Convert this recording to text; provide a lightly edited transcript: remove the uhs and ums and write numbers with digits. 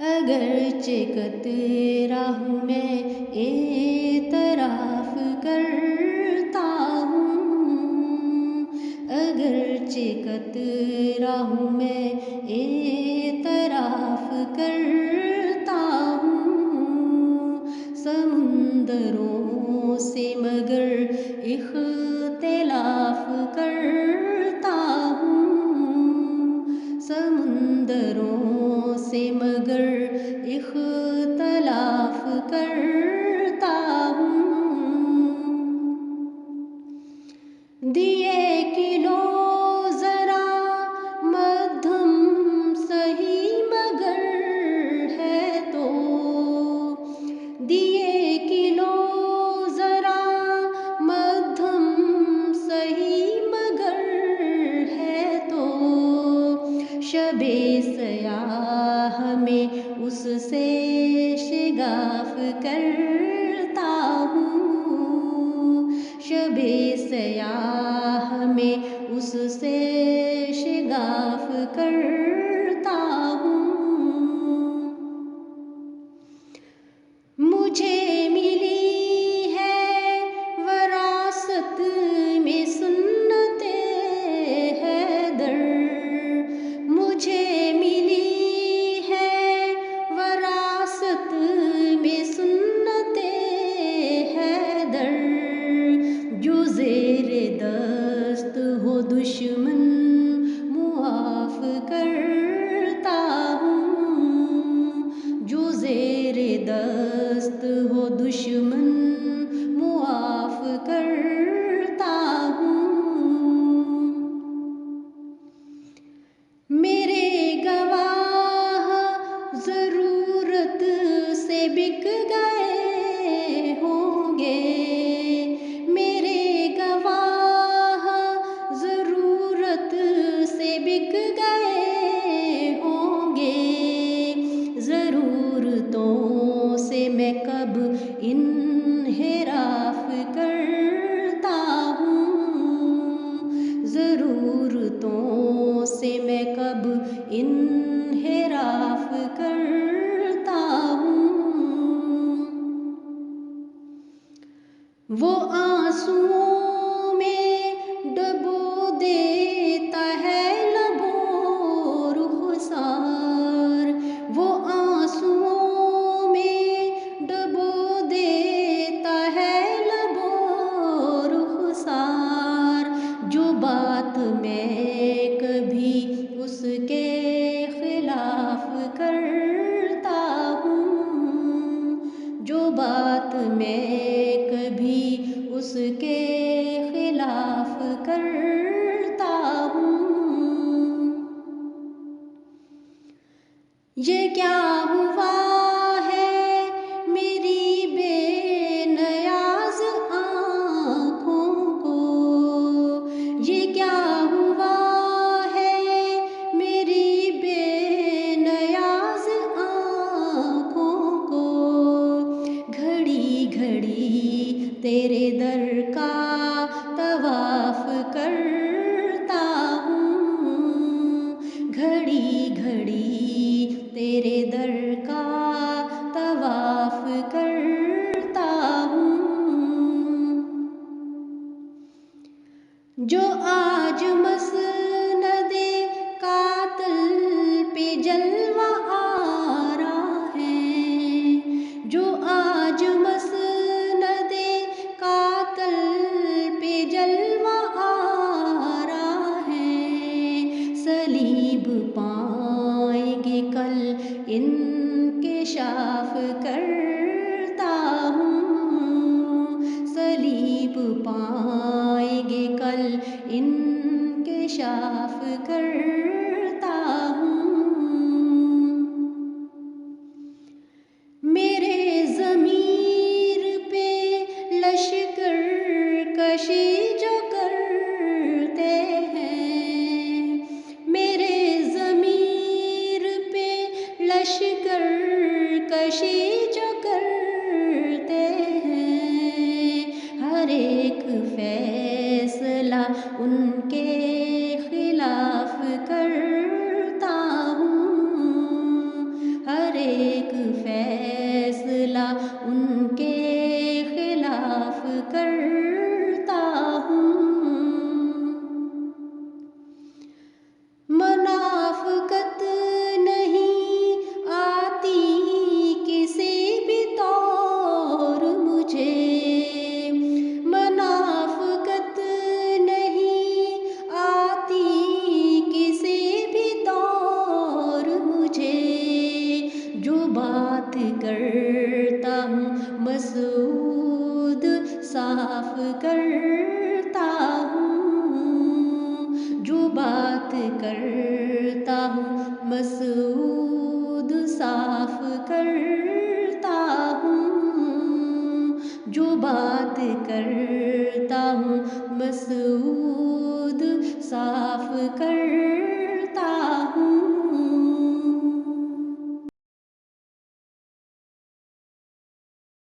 अगरचे कतरा हूँ मैं एतराफ़ करता हूँ, अगरचे कतरा हूँ मैं एतराफ़ करता हूँ। समुंदरों से मगर इख्तिलाफ़ करता हूँ, समुंदरों से मगर इख्तिलाफ़ करता हूँ। दिए किलो ज़रा मध्यम सही मगर है तो, दिए किलो ज़रा मध्यम सही मगर है तो, शबे सयाह में उससे शिगाफ़ करता हूँ, शबे सयाह में उससे शिगाफ़ करता हूँ। मुझे मिली है वरासत में सुन्नते हैदर, मुझे मिली है वरासत में सुन्नते हैदर। जो ज़ेरे दस्त हो दुश्मन मुआफ़ करता हूँ, जो ज़ेरे दस्त हो दुश्मन मुआफ़ करता हूँ। मेरे गवाह ज़रूरत से बिक गए होंगे, मेरे गवाह ज़रूरत से बिक गए होंगे। ज़रूरतों से मैं कब इन्हिराफ़ करता हूँ, ज़रूरतों से मैं कब इन्हिराफ़ करता हूँ। वो आंसुओं में डुबो देता है लबों रुख़सार, वो आंसुओं में डुबो देता है लबों रुख़सार। जो बात मैं कभी उसके ख़िलाफ़ करता हूँ, जो बात मैं कभी उसके ख़िलाफ़ करता हूँ। ये क्या हुआ है मेरी बेनियाज़ आँखों को, ये क्या हुआ है मेरी बेनियाज़ आँखों को। घड़ी घड़ी तेरे दर का तवाफ़ करता हूँ, घड़ी घड़ी तेरे दर का तवाफ़ करता हूँ। जो आज मसनदे कातिल पे जलवा आरा है, जो आज मसनदे कातिल पे जलवा आरा है। सलीब पाएंगे कल इंकिशाफ़ करता हूँ, सलीब पाएंगे कल इंकिशाफ़ करता हूँ। मेरे ज़मीर पे लश्कर कशी जो करते हैं, मेरे ज़मीर पे लश्कर कशी जो करते हैं। हर एक फैसला उनके ख़िलाफ़ करता हूँ, हर करता हूँ। मुनाफ़क़त नहीं आती किसी भी तौर मुझे, मुनाफ़क़त नहीं आती किसी भी तौर मुझे। जो बात करता हूँ मसूद साफ करता हूँ। जो बात करता हूँ मसूद साफ करता हूँ। जो बात करता हूँ मसूद साफ